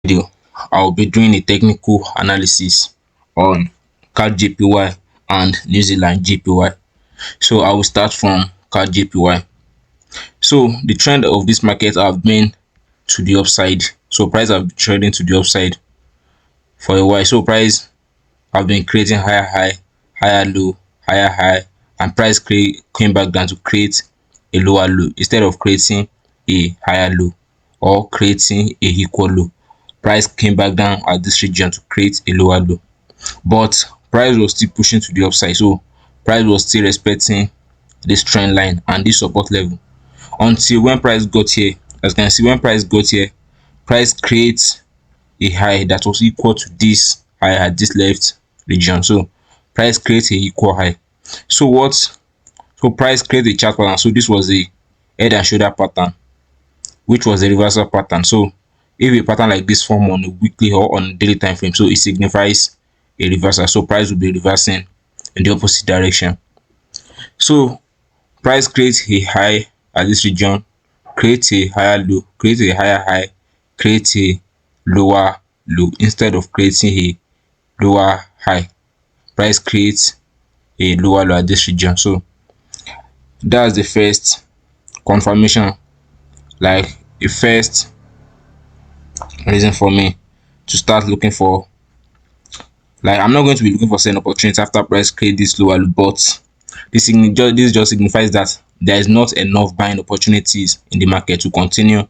video, I'll be doing a technical analysis on CAD JPY and New Zealand JPY. So I will start from CAD JPY. So the trend of this market have been to the upside. So price have been trading to the upside for a while. So price have been creating higher high, higher low, higher high, and price came back down to create a lower low instead of creating a higher low or creating a equal low. Price came back down at this region to create a lower low, but price was still pushing to the upside. So price was still respecting this trend line and this support level until when price got here. As you can see, when price got here, price creates a high that was equal to this high at this left region. So price creates a equal high. So price creates a chart pattern. So this was a head and shoulder pattern, which was a reversal pattern. So if a pattern like this form on a weekly or on a daily time frame, so it signifies a reversal. So price will be reversing in the opposite direction. So price creates a high at this region, creates a higher low, creates a higher high, creates a lower low instead of creating a lower high. Price creates a lower low at this region. So that's the first confirmation, like the first reason for me to start looking for, like, I'm not going to be looking for selling opportunities after price create this lower low, but this just signifies that there is not enough buying opportunities in the market to continue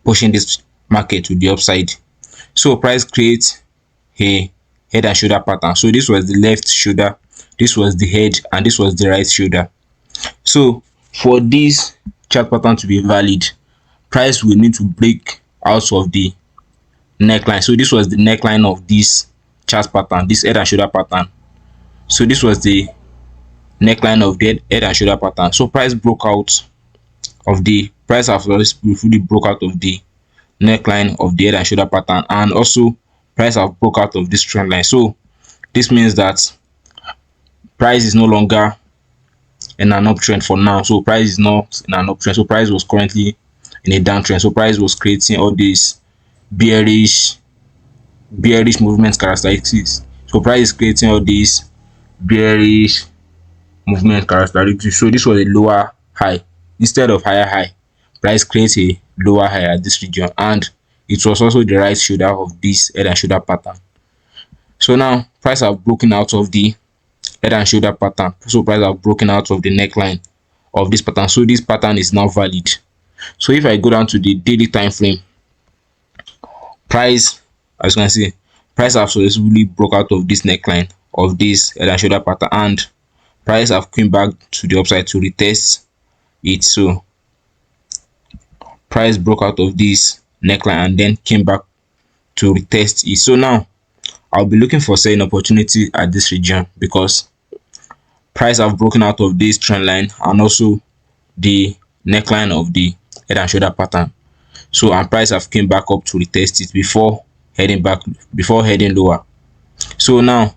pushing this market to the upside. So price creates a head and shoulder pattern. So this was the left shoulder, this was the head, and this was the right shoulder. So for this chart pattern to be valid, price will need to break out of the neckline. So this was the neckline of this chart pattern, this head and shoulder pattern. So this was the neckline of the head and shoulder pattern. So price broke out of the price have fully broke out of the neckline of the head and shoulder pattern, and also price have broke out of this trend line. So this means that price is no longer in an uptrend for now. So price is not in an uptrend. So price was currently in a downtrend. So price was creating all these bearish movement characteristics. So price is creating all these bearish movement characteristics. So this was a lower high instead of higher high. Price creates a lower high at this region, and it was also the right shoulder of this head and shoulder pattern. So now price have broken out of the head and shoulder pattern. So price have broken out of the neckline of this pattern. So this pattern is now valid. So if I go down to the daily time frame, price, as you can see, price have successfully broke out of this neckline of this head and shoulder pattern, and price have come back to the upside to retest it. So price broke out of this neckline and then came back to retest it. So now I'll be looking for selling opportunity at this region because price have broken out of this trend line and also the neckline of the head and shoulder pattern. So and price have came back up to retest it before heading lower. So now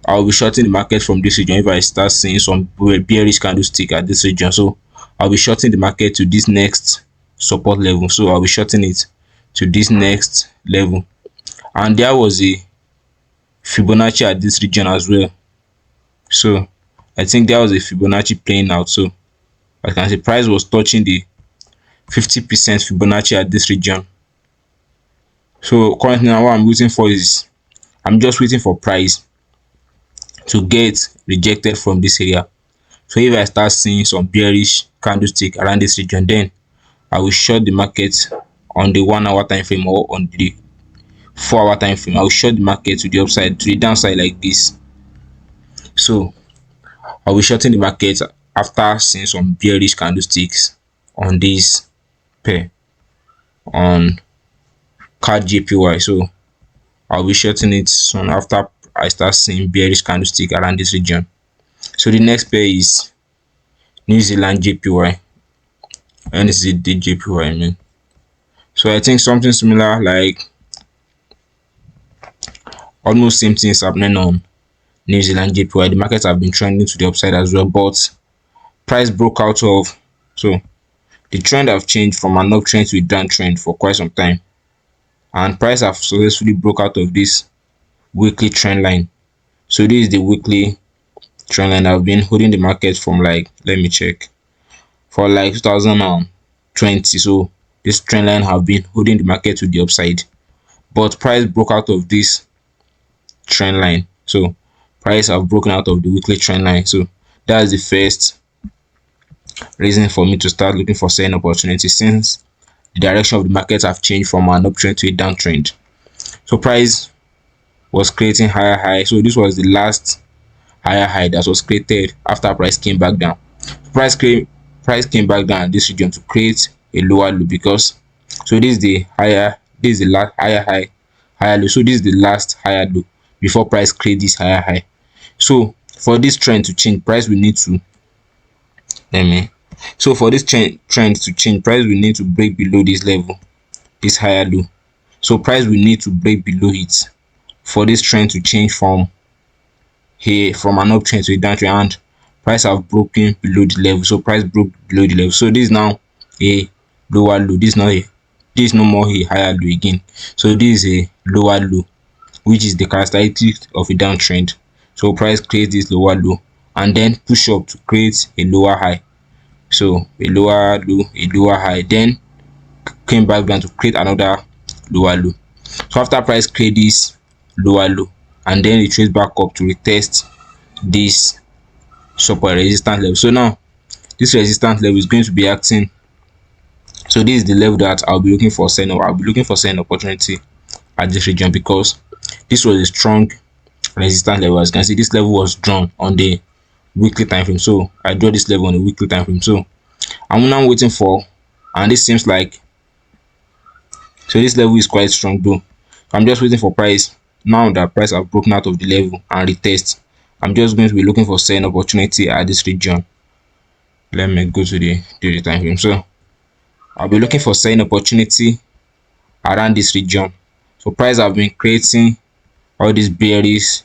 I'll be shorting the market from this region if I start seeing some bearish candlestick at this region. So I'll be shorting the market to this next support level. So I'll be shorting it to this next level, and there was a Fibonacci at this region as well. So I think there was a Fibonacci playing out. So I can see price was touching the 50% Fibonacci at this region. So currently now what I'm waiting for is, I'm just waiting for price to get rejected from this area. So if I start seeing some bearish candlestick around this region, then I will short the market on the 1 hour time frame or on the 4 hour time frame. I will short the market to the upside, to the downside like this. So I will shorten the market after seeing some bearish candlesticks on this pair on CAD JPY. So I'll be shorting it soon after I start seeing bearish candlestick around this region. So the next pair is New Zealand JPY and NZD JPY. I mean, so I think something similar, like almost same things happening on New Zealand JPY. The markets have been trending to the upside as well, but price broke out of, so the trend have changed from an uptrend to a downtrend for quite some time, and price have successfully broke out of this weekly trend line. So this is the weekly trend line. I've been holding the market from, like, let me check, for like 2020. So this trend line have been holding the market to the upside, but price broke out of this trend line. So price have broken out of the weekly trend line. So that's the first reason for me to start looking for selling opportunities, since the direction of the market have changed from an uptrend to a downtrend. So price was creating higher high. So this was the last higher high that was created after price came back down. Price came back down at this region to create a lower low, because so this is the last higher low. So this is the last higher low before price create this higher high. So for this trend to change, price will need to let me so for this trend to change, price will need to break below this level, this higher low. So price will need to break below it for this trend to change from here, from an uptrend to a downtrend, and price have broken below the level. So price broke below the level. So this is now a lower low. This is no more a higher low again. So this is a lower low, which is the characteristic of a downtrend. So price creates this lower low and then push up to create a lower high. So a lower low, a lower high, then came back down to create another lower low. So after price create this lower low and then it trades back up to retest this support resistance level. So now this resistance level is going to be acting. So this is the level that I'll be looking for selling. I'll be looking for selling opportunity at this region, because this was a strong resistance level. As you can see, this level was drawn on the weekly time frame. So I draw this level on the weekly time frame. So I'm now waiting for, and this seems like, so this level is quite strong though. I'm just waiting for price. Now that price have broken out of the level and retest, I'm just going to be looking for selling opportunity at this region. Let me go to the time frame. So I'll be looking for selling opportunity around this region. So price have been creating all these bearish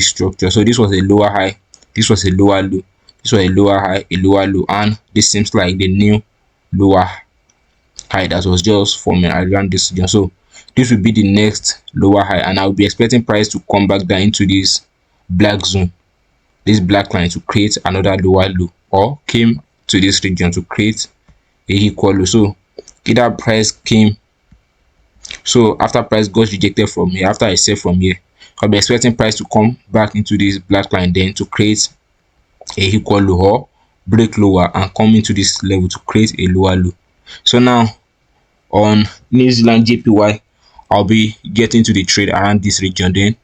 structure. So this was a lower high, this was a lower low, this was a lower high, a lower low, and this seems like the new lower high that was just forming around this region. So this will be the next lower high, and I'll be expecting price to come back down into this black zone, this black line, to create another lower low, or came to this region to create a equal low. So either price came, so after price got rejected from here, after I sell from here, I'll be expecting price to come back into this black line, then to create a equal low or break lower and come into this level to create a lower low. So now on New Zealand JPY, I'll be getting to the trade around this region, then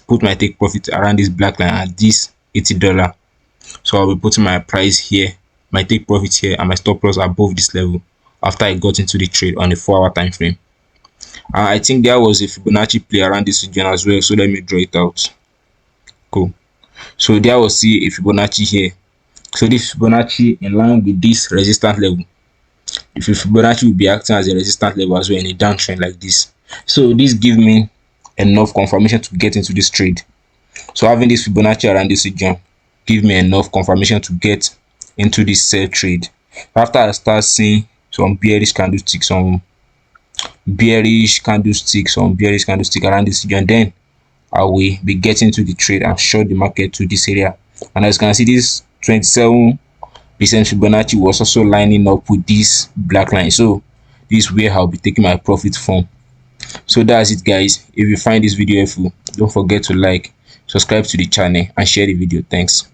put my take profit around this black line at this $80. So I'll be putting my price here, my take profit here, and my stop loss above this level after I got into the trade on the 4-hour time frame. I think there was a Fibonacci play around this region as well, so let me draw it out. Cool. So there was a Fibonacci here. So this Fibonacci in line with this resistance level, if Fibonacci will be acting as a resistance level as well in a downtrend like this. So this gives me enough confirmation to get into this trade. So having this Fibonacci around this region give me enough confirmation to get into this sell trade. After I start seeing some bearish candlesticks, some bearish candlestick around this region, then I will be getting to the trade and short the market to this area. And as you can see, this 27% Fibonacci was also lining up with this black line. So this is where I'll be taking my profit from. So that's it, guys. If you find this video helpful, don't forget to like, subscribe to the channel, and share the video. Thanks.